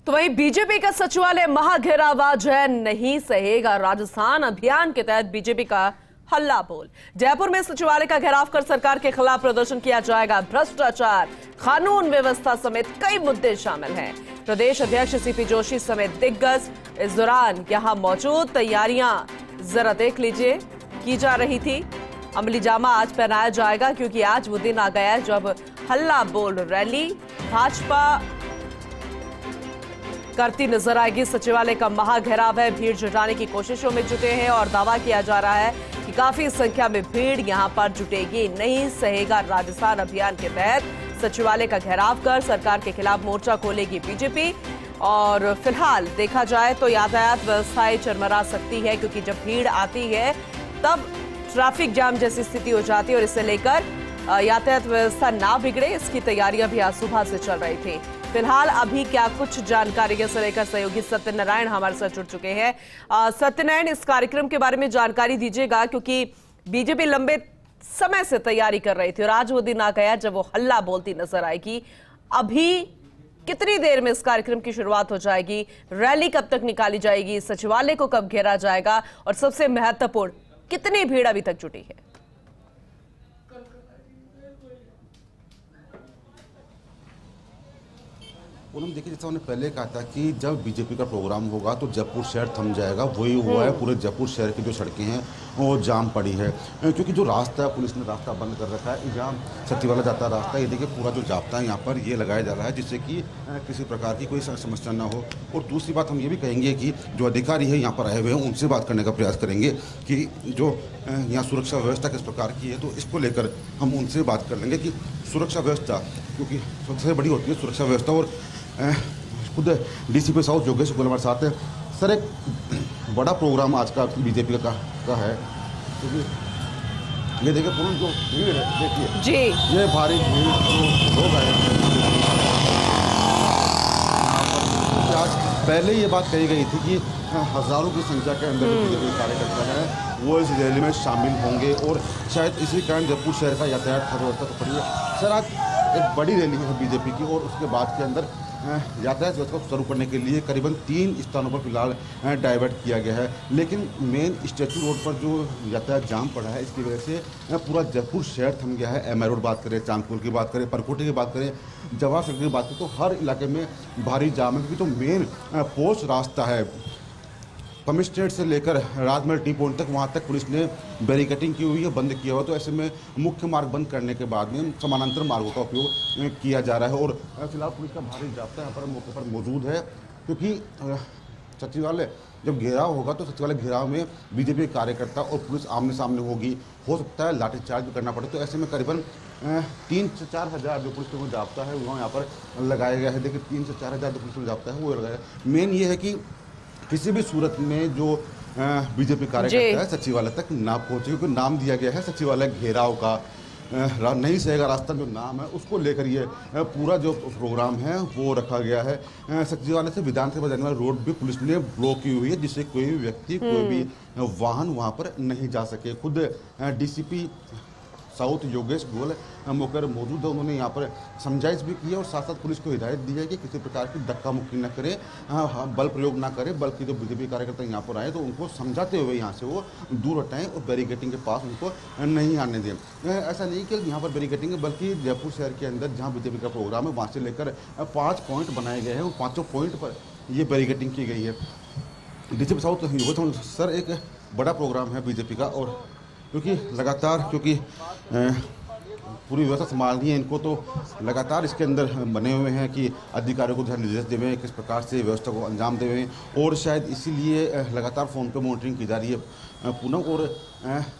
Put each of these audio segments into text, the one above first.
तो वहीं बीजेपी का सचिवालय महाघेराव आज है, नहीं सहेगा राजस्थान अभियान के तहत बीजेपी का हल्ला बोल। जयपुर में सचिवालय का घेराव कर सरकार के खिलाफ प्रदर्शन किया जाएगा। भ्रष्टाचार, कानून व्यवस्था समेत कई मुद्दे शामिल हैं। प्रदेश अध्यक्ष सीपी जोशी समेत दिग्गज इस दौरान यहां मौजूद। तैयारियां जरा देख लीजिए की जा रही थी। अमली जामा आज पहनाया जाएगा क्योंकि आज वो दिन आ गया है जब हल्ला बोल रैली भाजपा करती नजर आएगी। सचिवालय का महाघेराव है, भीड़ जुटाने की कोशिशों में जुटे हैं और दावा किया जा रहा है कि काफी संख्या में भीड़ यहां पर जुटेगी। नहीं सहेगा राजस्थान अभियान के तहत सचिवालय का घेराव कर सरकार के खिलाफ मोर्चा खोलेगी बीजेपी। और फिलहाल देखा जाए तो यातायात व्यवस्थाएं चरमरा सकती है क्योंकि जब भीड़ आती है तब ट्रैफिक जाम जैसी स्थिति हो जाती है और इसे लेकर यातायात व्यवस्था ना बिगड़े इसकी तैयारियां भी आज सुबह से चल रही थी। फिलहाल अभी क्या कुछ जानकारी से लेकर सहयोगी सत्यनारायण हमारे साथ जुड़ चुके हैं। सत्यनारायण, इस कार्यक्रम के बारे में जानकारी दीजिएगा क्योंकि बीजेपी लंबे समय से तैयारी कर रही थी और आज वो दिन आ गया जब वो हल्ला बोलती नजर आएगी। अभी कितनी देर में इस कार्यक्रम की शुरुआत हो जाएगी? रैली कब तक निकाली जाएगी? सचिवालय को कब घेरा जाएगा? और सबसे महत्वपूर्ण, कितनी भीड़ अभी तक जुटी है? पूनम, देखिए, जैसा उन्होंने पहले कहा था कि जब बीजेपी का प्रोग्राम होगा तो जयपुर शहर थम जाएगा, वही हुआ है। पूरे जयपुर शहर की जो सड़कें हैं वो जाम पड़ी है क्योंकि जो रास्ता है, पुलिस ने रास्ता बंद कर रखा है। जहाँ सचिवालय जाता रास्ता, ये देखिए पूरा जो जाब्ता है यहाँ पर ये लगाया जा रहा है जिससे कि किसी प्रकार की कोई समस्या ना हो। और दूसरी बात हम ये भी कहेंगे कि जो अधिकारी है यहाँ पर आए हुए हैं उनसे बात करने का प्रयास करेंगे कि जो यहाँ सुरक्षा व्यवस्था किस प्रकार की है, तो इसको लेकर हम उनसे बात कर लेंगे कि सुरक्षा व्यवस्था, क्योंकि सबसे बड़ी होती है सुरक्षा व्यवस्था। और खुद डीसीपी साउथ योगेश गोयल हमारे साथ है। सर, एक बड़ा प्रोग्राम आज का बीजेपी का है क्योंकि ये देखिए पूर्ण जो भीड़ है, देखिए जी, ये भारी भीड़ जो लोग आए आज पहले ये बात कही गई थी कि हजारों की संख्या के अंदर बीजेपी कार्यकर्ता है वो इस रैली में शामिल होंगे और शायद इसी कारण जयपुर शहर का यातायात व्यवस्था तो पड़ी है। सर, आज एक बड़ी रैली है बीजेपी की और उसके बाद के अंदर यातायात व्यवस्था को शुरू करने के लिए करीबन 3 स्थानों पर फिलहाल डाइवर्ट किया गया है। लेकिन मेन स्टैचू रोड पर जो यातायात जाम पड़ा है इसकी वजह से पूरा जयपुर शहर थम गया है। एमआई रोड बात करें, चांदपुर की बात करें, परकोटे की बात करें, जवाहर सर्कल की बात करें, तो हर इलाके में भारी जाम है क्योंकि जो मेन पोस्ट रास्ता है कमिश्नरेट से लेकर राजमहल टी पॉइंट तक, वहाँ तक पुलिस ने बैरिकेटिंग की हुई है, बंद किया हुआ। तो ऐसे में मुख्य मार्ग बंद करने के बाद में समानांतर मार्गों का उपयोग किया जा रहा है और फिलहाल पुलिस का भारी जाब्ता यहाँ पर मौके पर मौजूद है क्योंकि सचिवालय जब घेराव होगा तो सचिवालय घेराव में बीजेपी कार्यकर्ता और पुलिस आमने सामने होगी। हो सकता है लाठीचार्ज भी करना पड़े, तो ऐसे में करीबन 3 से 4 हज़ार जो पुलिस को जाब्ता है वो यहाँ पर लगाया गया है। देखिए 3 से 4 हज़ार जो पुलिस को जाब्ता है वो लगाया है। मेन ये है कि किसी भी सूरत में जो बीजेपी कार्यकर्ता है सचिवालय तक ना पहुंचे, क्योंकि नाम दिया गया है सचिवालय घेराव का। नहीं सहेगा रास्ता जो नाम है उसको लेकर ये पूरा जो प्रोग्राम है वो रखा गया है। सचिवालय से विधानसभा जाने वाला रोड भी पुलिस ने ब्लॉक की हुई है जिससे कोई भी व्यक्ति, कोई भी वाहन वहां पर नहीं जा सके। खुद डीसीपी साउथ योगेश गोयल मौके पर मौजूद है। उन्होंने यहाँ पर समझाइश भी की है और साथ साथ पुलिस को हिदायत दी है कि किसी प्रकार की धक्का मुक्की न करे, बल प्रयोग ना करे, बल्कि जो बीजेपी कार्यकर्ता यहाँ पर आए तो उनको समझाते हुए यहाँ से वो दूर हटाएं और बैरिकेटिंग के पास उनको नहीं आने दें। ऐसा नहीं कि यहाँ पर बैरिकेटिंग है, बल्कि जयपुर शहर के अंदर जहाँ बीजेपी का प्रोग्राम है वहाँ से लेकर 5 पॉइंट बनाए गए हैं और 5 पॉइंट पर ये बैरिकेटिंग की गई है। डीसीपी साउथ योगेश, सर, एक बड़ा प्रोग्राम है बीजेपी का और क्योंकि लगातार पूरी व्यवस्था संभालनी है इनको, तो लगातार इसके अंदर बने हुए हैं कि अधिकारियों को निर्देश देवे हैं किस प्रकार से व्यवस्था को अंजाम देवे और शायद इसीलिए लगातार फ़ोन पे मॉनिटरिंग की जा रही है पूनम। और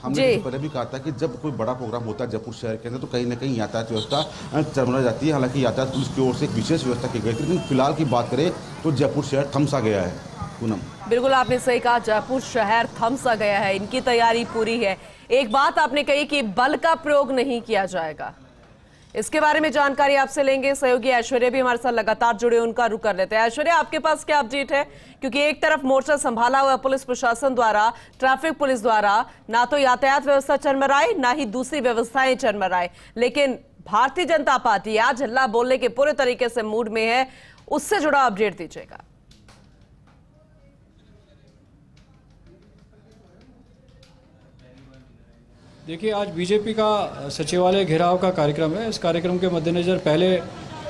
हमने पहले भी कहा था कि जब कोई बड़ा प्रोग्राम होता है जयपुर शहर के अंदर तो कहीं ना कहीं यातायात व्यवस्था चरमरा जाती है। हालांकि यातायात पुलिस की ओर से एक विशेष व्यवस्था की गई थी, लेकिन फिलहाल की बात करें तो जयपुर शहर थम सा गया है। पूनम, बिल्कुल आपने सही कहा, जयपुर शहर थम सा गया है, इनकी तैयारी पूरी है। एक बात आपने कही कि बल का प्रयोग नहीं किया जाएगा, इसके बारे में जानकारी आपसे लेंगे। सहयोगी ऐश्वर्या भी हमारे साथ लगातार जुड़े, उनका रुख कर लेते हैं। ऐश्वर्या, आपके पास क्या अपडेट है? क्योंकि एक तरफ मोर्चा संभाला हुआ पुलिस प्रशासन द्वारा, ट्रैफिक पुलिस द्वारा, ना तो यातायात व्यवस्था चरमराए ना ही दूसरी व्यवस्थाएं चरमराए, लेकिन भारतीय जनता पार्टी आज हल्ला बोलने के पूरे तरीके से मूड में है। उससे जुड़ा अपडेट दीजिएगा। देखिए, आज बीजेपी का सचिवालय घेराव का कार्यक्रम है। इस कार्यक्रम के मद्देनज़र पहले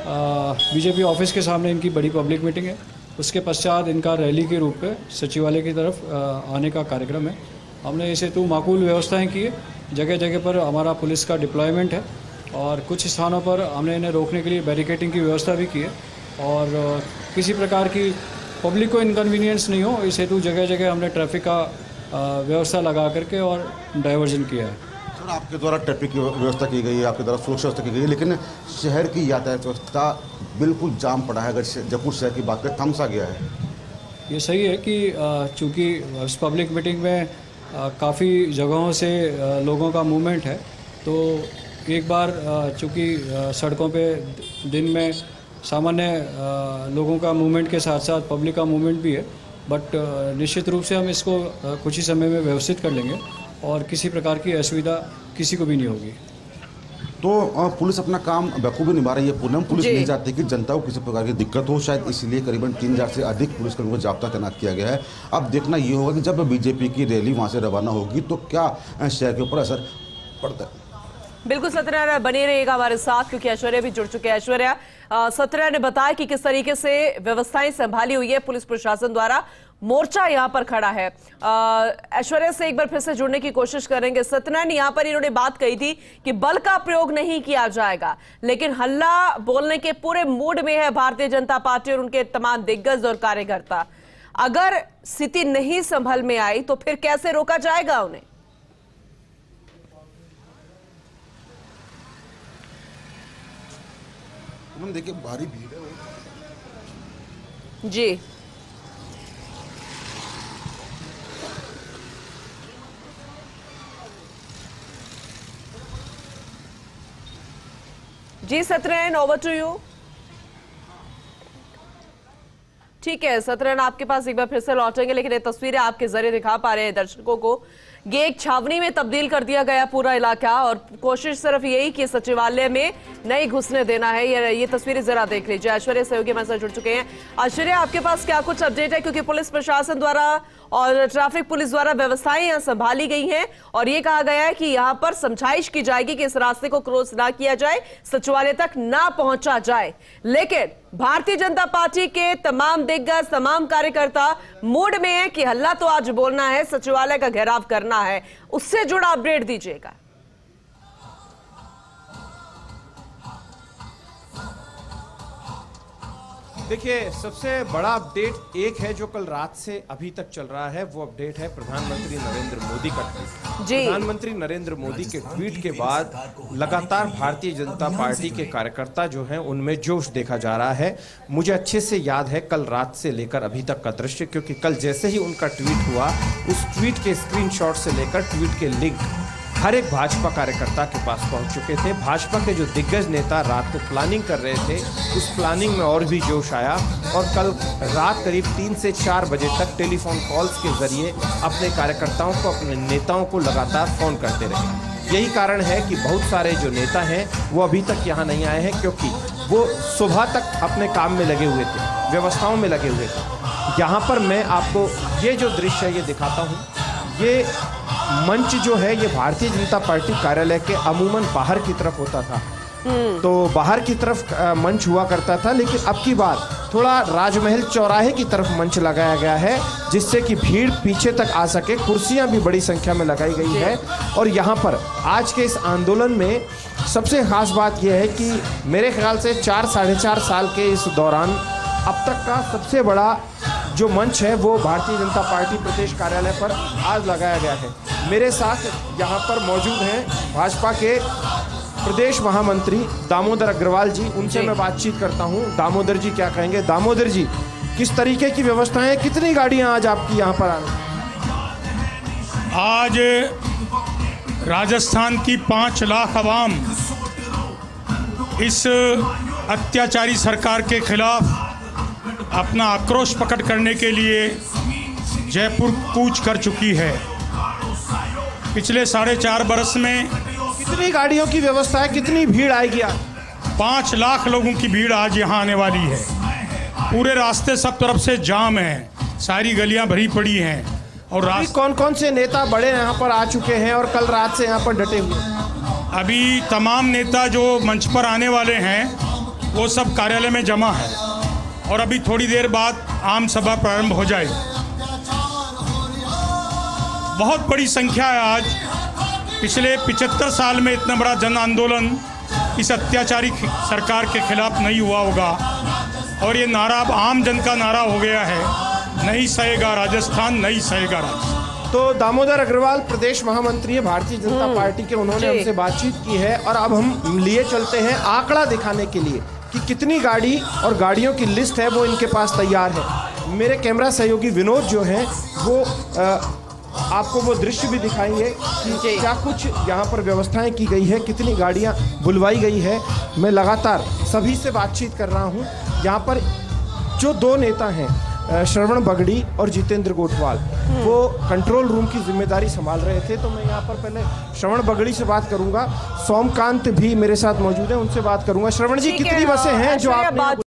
बीजेपी ऑफिस के सामने इनकी बड़ी पब्लिक मीटिंग है, उसके पश्चात इनका रैली के रूप में सचिवालय की तरफ आने का कार्यक्रम है। हमने इस हेतु माकूल व्यवस्थाएं की है। जगह जगह पर हमारा पुलिस का डिप्लॉयमेंट है और कुछ स्थानों पर हमने इन्हें रोकने के लिए बैरिकेडिंग की व्यवस्था भी की है और किसी प्रकार की पब्लिक को इनकन्वीनियंस नहीं हो, इस हेतु जगह जगह हमने ट्रैफिक का व्यवस्था लगा करके और डाइवर्जन किया है। सर, आपके द्वारा ट्रैफिक की व्यवस्था की गई है, आपके द्वारा सुरक्षा व्यवस्था की गई है, लेकिन शहर की यातायात व्यवस्था बिल्कुल जाम पड़ा है। अगर जयपुर शहर की बात करें, थमसा गया है। ये सही है कि चूँकि इस पब्लिक मीटिंग में काफ़ी जगहों से लोगों का मूवमेंट है, तो एक बार चूँकि सड़कों पे दिन में सामान्य लोगों का मूवमेंट के साथ साथ पब्लिक का मूवमेंट भी है, बट निश्चित रूप से हम इसको कुछ ही समय में व्यवस्थित कर लेंगे और किसी प्रकार की असुविधा किसी को भी नहीं होगी। तो पुलिस अपना काम बखूबी निभा रही है। पूनम, पुलिस नहीं चाहती कि जनता को किसी प्रकार की दिक्कत हो, शायद इसलिए करीबन 3000 से अधिक पुलिसकर्मियों को जाब्ता तैनात किया गया है। अब देखना ये होगा कि जब बीजेपी की रैली वहाँ से रवाना होगी तो क्या शहर के ऊपर असर पड़ता है। बिल्कुल सत्यनारायण, बने रहिएगा हमारे साथ क्योंकि ऐश्वर्या भी जुड़ चुके हैं। ऐश्वर्या, सत्यनारायण ने बताया कि किस तरीके से व्यवस्थाएं संभाली हुई है पुलिस प्रशासन द्वारा, मोर्चा यहां पर खड़ा है। ऐश्वर्या से एक बार फिर से जुड़ने की कोशिश करेंगे। सत्यनारायण, यहां पर इन्होंने बात कही थी कि बल का प्रयोग नहीं किया जाएगा, लेकिन हल्ला बोलने के पूरे मूड में है भारतीय जनता पार्टी और उनके तमाम दिग्गज और कार्यकर्ता। अगर स्थिति नहीं संभल में आई तो फिर कैसे रोका जाएगा उन्हें? देखिए, भारी भीड़ है जी। जी सत्यनारायण, ओवर टू यू। ठीक है सत्यनारायण, आपके पास एक बार फिर से लौटेंगे, लेकिन ये तस्वीरें आपके जरिए दिखा पा रहे हैं दर्शकों को। ये एक छावनी में तब्दील कर दिया गया पूरा इलाका और कोशिश सिर्फ यही कि सचिवालय में नहीं घुसने देना है। ये तस्वीरें जरा देख लीजिए। ऐश्वर्या सहयोगी हमारे साथ जुड़ चुके हैं। ऐश्वर्या, आपके पास क्या कुछ अपडेट है, क्योंकि पुलिस प्रशासन द्वारा और ट्रैफिक पुलिस द्वारा व्यवस्थाएं यहाँ संभाली गई हैं और ये कहा गया है कि यहाँ पर समझाइश की जाएगी कि इस रास्ते को क्रॉस ना किया जाए, सचिवालय तक ना पहुंचा जाए। लेकिन भारतीय जनता पार्टी के तमाम दिग्गज, तमाम कार्यकर्ता मूड में है कि हल्ला तो आज बोलना है, सचिवालय का घेराव करना है। उससे जुड़ा अपडेट दीजिएगा। देखिए, सबसे बड़ा अपडेट एक है जो कल रात से अभी तक चल रहा है। वो अपडेट है प्रधानमंत्री नरेंद्र मोदी का ट्वीट। प्रधानमंत्री नरेंद्र मोदी के ट्वीट के बाद लगातार भारतीय जनता पार्टी के कार्यकर्ता जो हैं उनमें जोश देखा जा रहा है। मुझे अच्छे से याद है कल रात से लेकर अभी तक का दृश्य, क्योंकि कल जैसे ही उनका ट्वीट हुआ, उस ट्वीट के स्क्रीनशॉट से लेकर ट्वीट के लिंक हर एक भाजपा कार्यकर्ता के पास पहुंच चुके थे। भाजपा के जो दिग्गज नेता रात को प्लानिंग कर रहे थे, उस प्लानिंग में और भी जोश आया और कल रात करीब 3 से 4 बजे तक टेलीफोन कॉल्स के जरिए अपने कार्यकर्ताओं को, अपने नेताओं को लगातार फ़ोन करते रहे। यही कारण है कि बहुत सारे जो नेता हैं वो अभी तक यहाँ नहीं आए हैं, क्योंकि वो सुबह तक अपने काम में लगे हुए थे, व्यवस्थाओं में लगे हुए थे। यहाँ पर मैं आपको ये जो दृश्य है ये दिखाता हूँ। ये मंच जो है ये भारतीय जनता पार्टी कार्यालय के अमूमन बाहर की तरफ होता था, तो बाहर की तरफ मंच हुआ करता था, लेकिन अब की बार थोड़ा राजमहल चौराहे की तरफ मंच लगाया गया है, जिससे कि भीड़ पीछे तक आ सके। कुर्सियां भी बड़ी संख्या में लगाई गई है और यहाँ पर आज के इस आंदोलन में सबसे खास बात यह है कि मेरे ख्याल से 4-4.5 साल के इस दौरान अब तक का सबसे बड़ा जो मंच है वो भारतीय जनता पार्टी प्रदेश कार्यालय पर आज लगाया गया है। मेरे साथ यहाँ पर मौजूद हैं भाजपा के प्रदेश महामंत्री दामोदर अग्रवाल जी। उनसे मैं बातचीत करता हूँ। दामोदर जी क्या कहेंगे? दामोदर जी, किस तरीके की व्यवस्थाएं, कितनी गाड़ियाँ आज आपकी यहाँ पर आ रही? आज राजस्थान की 5 लाख आवाम इस अत्याचारी सरकार के खिलाफ अपना आक्रोश प्रकट करने के लिए जयपुर कूच कर चुकी है। पिछले 4.5 बरस में कितनी गाड़ियों की व्यवस्था है, कितनी भीड़ आएगी आज? 5 लाख लोगों की भीड़ आज यहाँ आने वाली है। पूरे रास्ते सब तरफ से जाम है, सारी गलियां भरी पड़ी हैं और कौन कौन से नेता बड़े यहाँ पर आ चुके हैं और कल रात से यहाँ पर डटे हुए हैं? अभी तमाम नेता जो मंच पर आने वाले हैं वो सब कार्यालय में जमा है और अभी थोड़ी देर बाद आम सभा प्रारंभ हो जाएगी। बहुत बड़ी संख्या है आज। पिछले 75 साल में इतना बड़ा जन आंदोलन इस अत्याचारी सरकार के खिलाफ नहीं हुआ होगा और ये नारा अब आम जन का नारा हो गया है, नहीं सहेगा राजस्थान, नहीं सहेगा राजस्थान। तो दामोदर अग्रवाल प्रदेश महामंत्री है भारतीय जनता पार्टी के, उन्होंने हमसे बातचीत की है और अब हम लिए चलते हैं आंकड़ा दिखाने के लिए कि कितनी गाड़ी और गाड़ियों की लिस्ट है वो इनके पास तैयार है। मेरे कैमरा सहयोगी विनोद जो हैं वो आपको वो दृश्य भी दिखाएंगे कि क्या कुछ यहाँ पर व्यवस्थाएं की गई है, कितनी गाड़ियाँ बुलवाई गई है। मैं लगातार सभी से बातचीत कर रहा हूँ। यहाँ पर जो दो नेता हैं श्रवण बगड़ी और जितेंद्र गोठवाल, वो कंट्रोल रूम की जिम्मेदारी संभाल रहे थे। तो मैं यहाँ पर पहले श्रवण बगड़ी से बात करूंगा, सोमकांत भी मेरे साथ मौजूद है, उनसे बात करूंगा। श्रवण जी, कितनी बसें हैं जो आपने